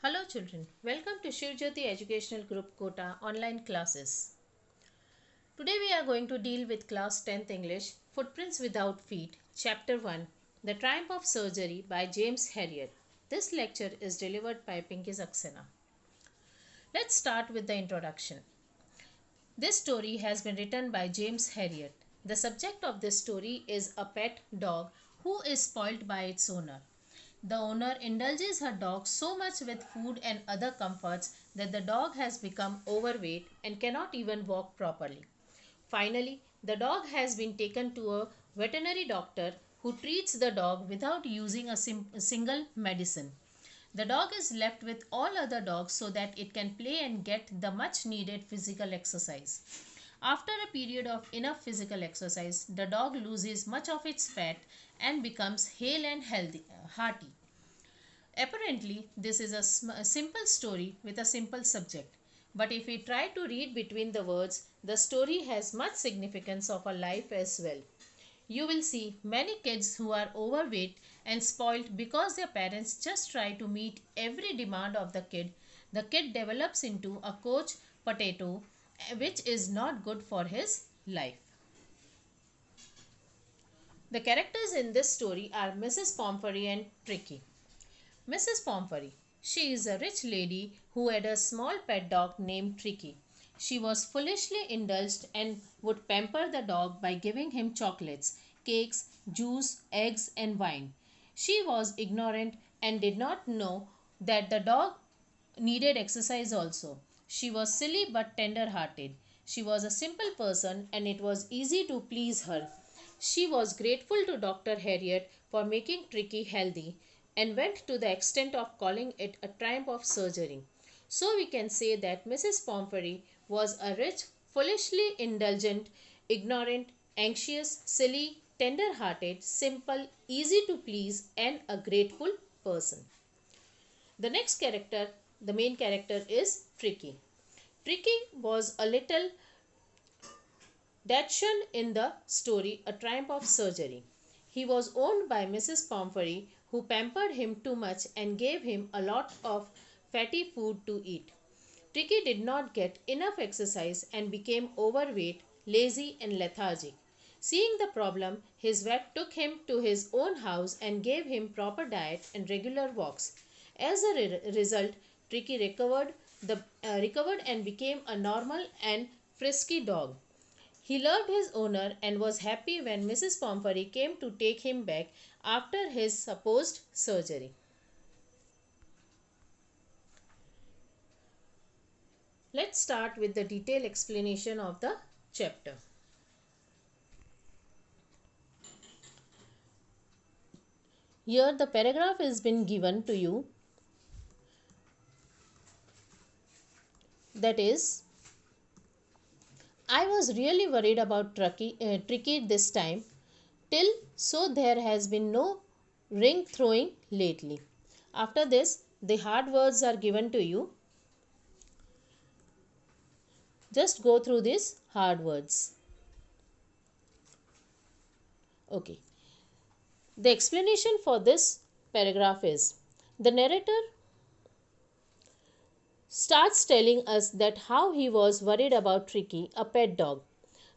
Hello children, welcome to Shivjyoti Educational Group Kota online classes. Today we are going to deal with class 10th English Footprints Without Feet, Chapter 1, The Triumph of Surgery by James Herriot. This lecture is delivered by Pinky Saxena. Let's start with the introduction. This story has been written by James Herriot. The subject of this story is a pet dog who is spoilt by its owner. The owner indulges her dog so much with food and other comforts that the dog has become overweight and cannot even walk properly. Finally, the dog has been taken to a veterinary doctor who treats the dog without using a single medicine. The dog is left with all other dogs so that it can play and get the much needed physical exercise. After a period of enough physical exercise, the dog loses much of its fat and becomes hale and hearty. Apparently, this is a simple story with a simple subject. But if we try to read between the words, the story has much significance of our life as well. You will see many kids who are overweight and spoiled because their parents just try to meet every demand of the kid. The kid develops into a coach potato, which is not good for his life. The characters in this story are Mrs. Pomfrey and Tricky. Mrs. Pomfrey. She is a rich lady who had a small pet dog named Tricky. She was foolishly indulged and would pamper the dog by giving him chocolates, cakes, juice, eggs, and wine. She was ignorant and did not know that the dog needed exercise also. She was silly but tender hearted. She was a simple person and it was easy to please her. She was grateful to Dr. Harriet for making Tricky healthy and went to the extent of calling it a triumph of surgery. So we can say that Mrs. Pomfrey was a rich, foolishly indulgent, ignorant, anxious, silly, tender hearted, simple, easy to please, and a grateful person. The next character, the main character, is Tricky. Tricky was a little Dachshund in the story A Triumph of Surgery. He was owned by Mrs. Pomfrey, who pampered him too much and gave him a lot of fatty food to eat. Tricky did not get enough exercise and became overweight, lazy, and lethargic. Seeing the problem, his vet took him to his own house and gave him proper diet and regular walks. As a result, Tricky recovered and became a normal and frisky dog. He loved his owner and was happy when Mrs. Pomfrey came to take him back after his supposed surgery. Let's start with the detailed explanation of the chapter. Here the paragraph has been given to you, that is, I was really worried about Tricky this time, till so there has been no ring throwing lately. After this, the hard words are given to you. Just go through these hard words. Okay. The explanation for this paragraph is, the narrator starts telling us that how he was worried about Tricky, a pet dog.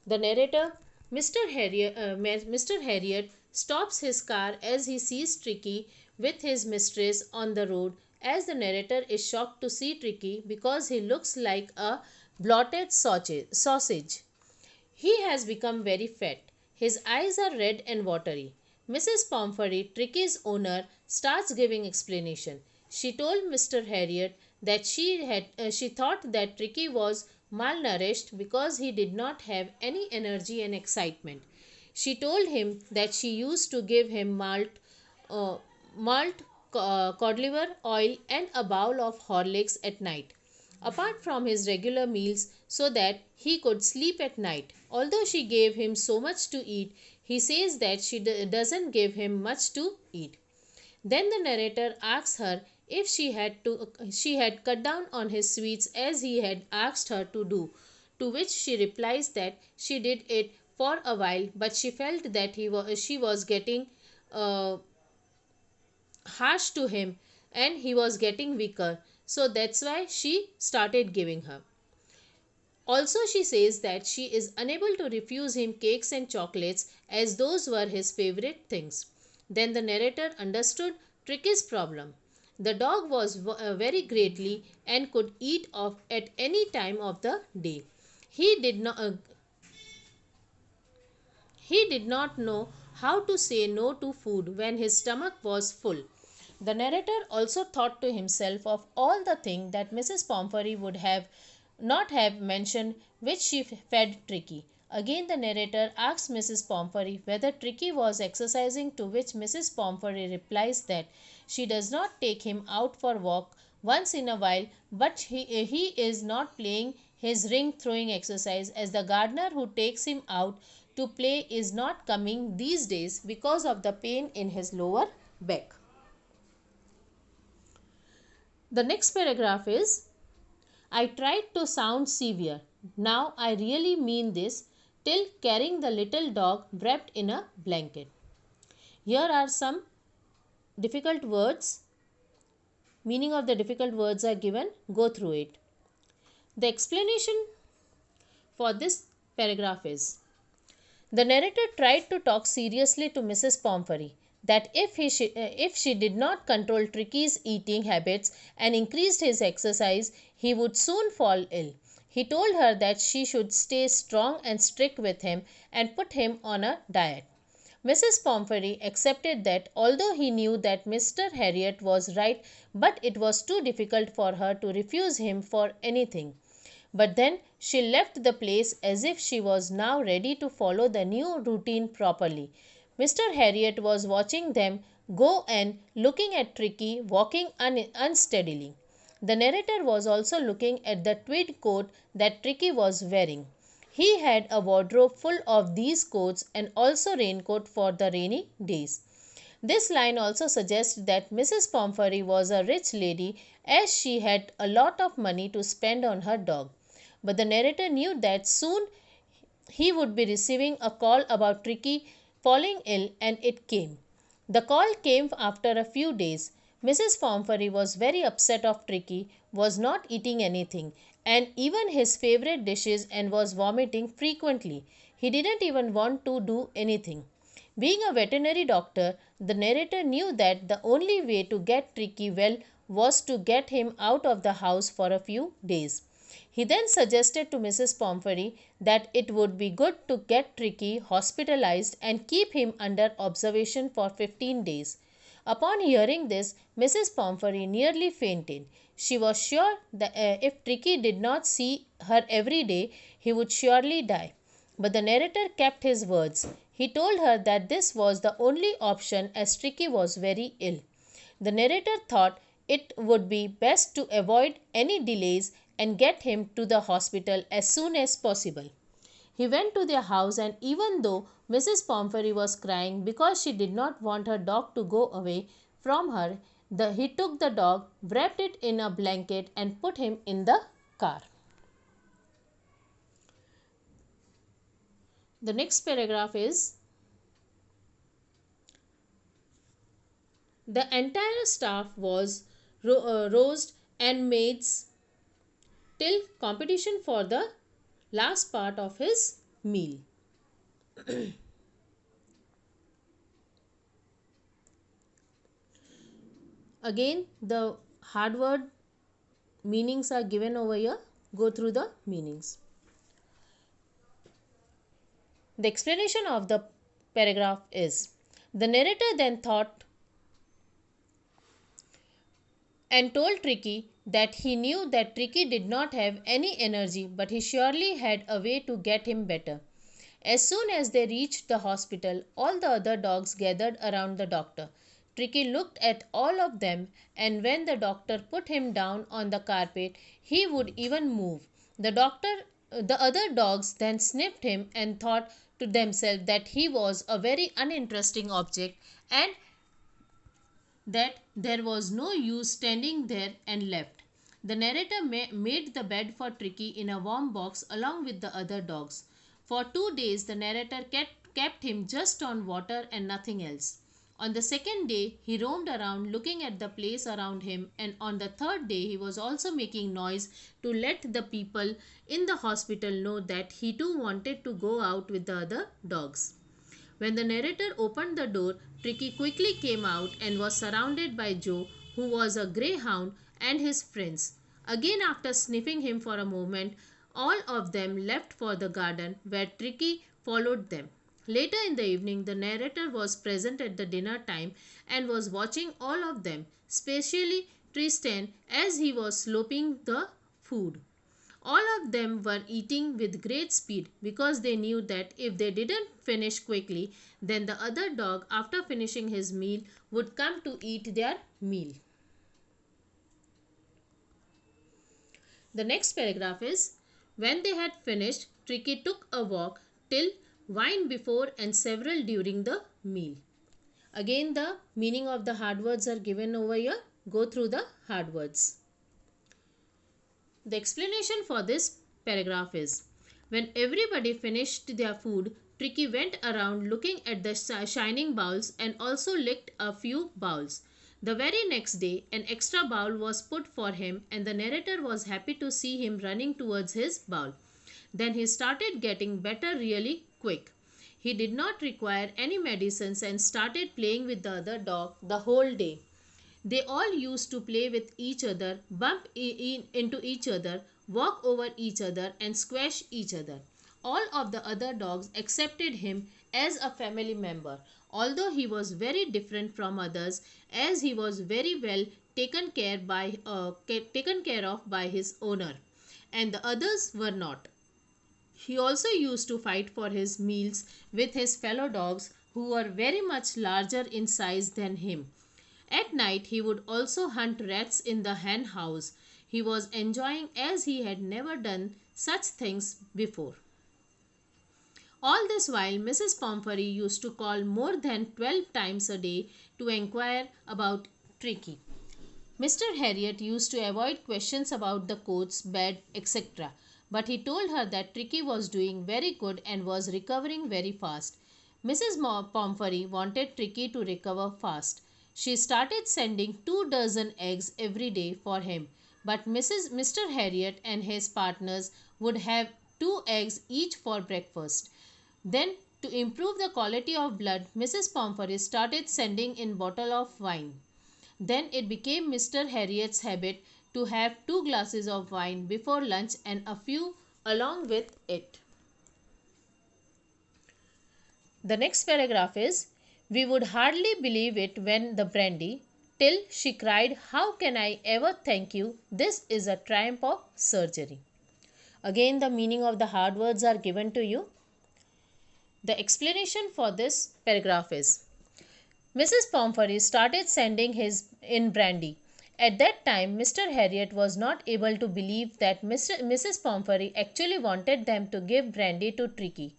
The narrator, Mr. Harriet, stops his car as he sees Tricky with his mistress on the road, as the narrator is shocked to see Tricky because he looks like a blotted sausage. He has become very fat. His eyes are red and watery. Mrs. Pomfrey, Tricky's owner, starts giving explanation. She told Mr. Harriet that she thought that Tricky was malnourished because he did not have any energy and excitement. She told him that she used to give him malt cod liver oil and a bowl of Horlicks at night, apart from his regular meals, so that he could sleep at night. Although she gave him so much to eat, he says that she doesn't give him much to eat. Then the narrator asks her if she had cut down on his sweets as he had asked her to do, to which she replies that she did it for a while, but she felt that she was getting uh, harsh to him and he was getting weaker. So that's why she started giving her. Also, she says that she is unable to refuse him cakes and chocolates as those were his favorite things. Then the narrator understood Tricky's problem. The dog was very greatly and could eat off at any time of the day. He did not he did not know how to say no to food when his stomach was full. The narrator also thought to himself of all the things that Mrs. Pomfrey would have not have mentioned which she fed Tricky. Again the narrator asks Mrs. Pomfrey whether Tricky was exercising, to which Mrs. Pomfrey replies that she does not take him out for walk once in a while, but he is not playing his ring throwing exercise, as the gardener who takes him out to play is not coming these days because of the pain in his lower back. The next paragraph is, I tried to sound severe. Now I really mean this, till carrying the little dog wrapped in a blanket. Here are some difficult words. Meaning of the difficult words are given. Go through it. The explanation for this paragraph is, the narrator tried to talk seriously to Mrs. Pomfrey that if she did not control Tricky's eating habits and increased his exercise, he would soon fall ill. He told her that she should stay strong and strict with him and put him on a diet. Mrs. Pomfrey accepted that, although he knew that Mr. Harriot was right, but it was too difficult for her to refuse him for anything. But then she left the place as if she was now ready to follow the new routine properly. Mr. Harriot was watching them go and looking at Tricky walking unsteadily. The narrator was also looking at the tweed coat that Tricky was wearing. He had a wardrobe full of these coats and also raincoat for the rainy days. This line also suggests that Mrs. Pomfrey was a rich lady, as she had a lot of money to spend on her dog. But the narrator knew that soon he would be receiving a call about Tricky falling ill, and it came. The call came after a few days. Mrs. Pomfrey was very upset of Tricky, was not eating anything, and even his favorite dishes, and was vomiting frequently. He didn't even want to do anything. Being a veterinary doctor, the narrator knew that the only way to get Tricky well was to get him out of the house for a few days. He then suggested to Mrs. Pomfrey that it would be good to get Tricky hospitalized and keep him under observation for 15 days. Upon hearing this, Mrs. Pomfrey nearly fainted. She was sure that if Tricky did not see her every day, he would surely die. But the narrator kept his words. He told her that this was the only option, as Tricky was very ill. The narrator thought it would be best to avoid any delays and get him to the hospital as soon as possible. He went to their house, and even though Mrs. Pomfrey was crying because she did not want her dog to go away from her, he took the dog, wrapped it in a blanket, and put him in the car. The next paragraph is, the entire staff was roused and maids till competition for the last part of his meal. Again, the hard word meanings are given over here. Go through the meanings. The explanation of the paragraph is, the narrator then thought and told Tricky that he knew that Tricky did not have any energy, but he surely had a way to get him better. As soon as they reached the hospital, all the other dogs gathered around the doctor. Tricky looked at all of them, and when the doctor put him down on the carpet, he would even move. The other dogs then sniffed him and thought to themselves that he was a very uninteresting object, and that there was no use standing there, and left. The narrator made the bed for Tricky in a warm box along with the other dogs. For 2 days the narrator kept him just on water and nothing else. On the second day, he roamed around looking at the place around him, and on the third day, he was also making noise to let the people in the hospital know that he too wanted to go out with the other dogs. When the narrator opened the door, Tricky quickly came out and was surrounded by Joe, who was a greyhound, and his friends. Again, after sniffing him for a moment, all of them left for the garden, where Tricky followed them. Later in the evening, the narrator was present at the dinner time and was watching all of them, especially Tristan, as he was sloping the food. All of them were eating with great speed because they knew that if they didn't finish quickly, then the other dog, after finishing his meal, would come to eat their meal. The next paragraph is, when they had finished, Tricky took a walk till wine before and several during the meal. Again, the meaning of the hard words are given over here. Go through the hard words. The explanation for this paragraph is, when everybody finished their food, Tricky went around looking at the shining bowls and also licked a few bowls. The very next day, an extra bowl was put for him, and the narrator was happy to see him running towards his bowl. Then he started getting better really quick. He did not require any medicines and started playing with the other dog the whole day. They all used to play with each other, bump into each other, walk over each other, and squash each other. All of the other dogs accepted him as a family member, although he was very different from others, as he was very well taken care of by his owner, and the others were not. He also used to fight for his meals with his fellow dogs, who were very much larger in size than him. At night, he would also hunt rats in the hen house. He was enjoying as he had never done such things before. All this while, Mrs. Pomfrey used to call more than 12 times a day to inquire about Tricky. Mr. Harriot used to avoid questions about the coats, bed, etc. But he told her that Tricky was doing very good and was recovering very fast. Mrs. Pomfrey wanted Tricky to recover fast. She started sending 24 eggs every day for him, but Mr. Harriot and his partners would have 2 eggs each for breakfast. Then, to improve the quality of blood, Mrs. Pomfrey started sending in bottle of wine. Then it became Mr. Harriot's habit to have 2 glasses of wine before lunch and a few along with it. The next paragraph is, we would hardly believe it when the brandy, till she cried, how can I ever thank you? This is a triumph of surgery. Again, the meaning of the hard words are given to you. The explanation for this paragraph is, Mrs. Pomfrey started sending in brandy. At that time, Mr. Harriot was not able to believe that Mrs. Pomfrey actually wanted them to give brandy to Tricky.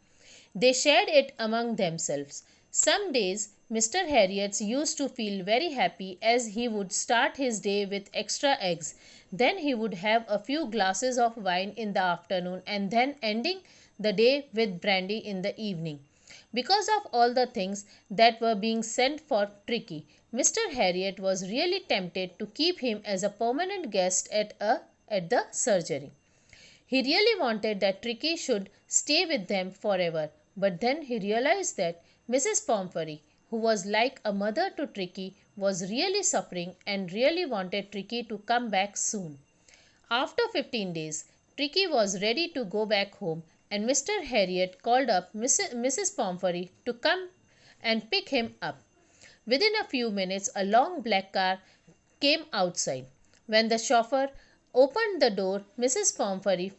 They shared it among themselves. Some days, Mr. Harriot used to feel very happy as he would start his day with extra eggs. Then he would have a few glasses of wine in the afternoon and then ending the day with brandy in the evening. Because of all the things that were being sent for Tricky, Mr. Harriot was really tempted to keep him as a permanent guest at the surgery. He really wanted that Tricky should stay with them forever, but then he realized that Mrs. Pomfrey, who was like a mother to Tricky, was really suffering and really wanted Tricky to come back soon. After 15 days, Tricky was ready to go back home, and Mr. Harriot called up Mrs. Pomfrey to come and pick him up. Within a few minutes, a long black car came outside. When the chauffeur opened the door, Mrs. Pomfrey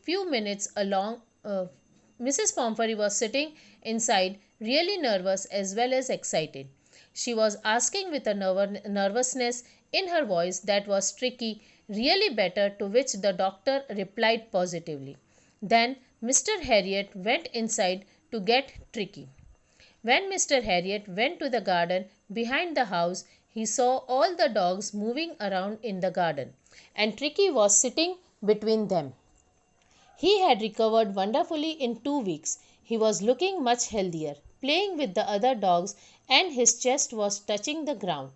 was sitting inside, really nervous as well as excited. She was asking with a nervousness in her voice that was Tricky, really better, to which the doctor replied positively. Then Mr. Harriot went inside to get Tricky. When Mr. Harriot went to the garden behind the house, he saw all the dogs moving around in the garden, and Tricky was sitting between them. He had recovered wonderfully in 2 weeks. He was looking much healthier, playing with the other dogs and his chest was touching the ground.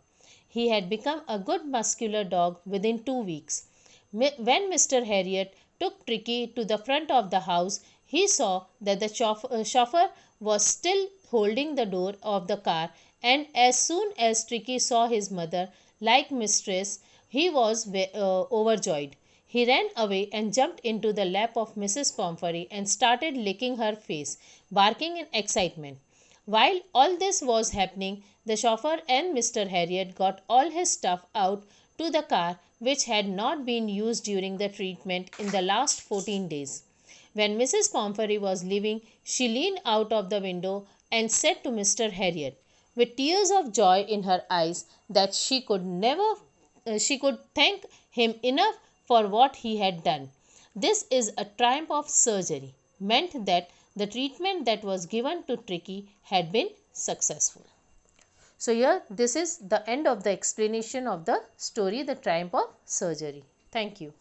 He had become a good muscular dog within 2 weeks. When Mr. Harriot took Tricky to the front of the house, he saw that the chauffeur was still holding the door of the car, and as soon as Tricky saw his mother, like mistress, he was overjoyed. He ran away and jumped into the lap of Mrs. Pomfrey and started licking her face, barking in excitement. While all this was happening, the chauffeur and Mr. Harriot got all his stuff out to the car, which had not been used during the treatment in the last 14 days. When Mrs. Pomfrey was leaving, she leaned out of the window and said to Mr. Harriot, with tears of joy in her eyes, that she could thank him enough for what he had done. This is a triumph of surgery, meant that the treatment that was given to Tricky had been successful. So here this is the end of the explanation of the story, The Triumph of Surgery. Thank you.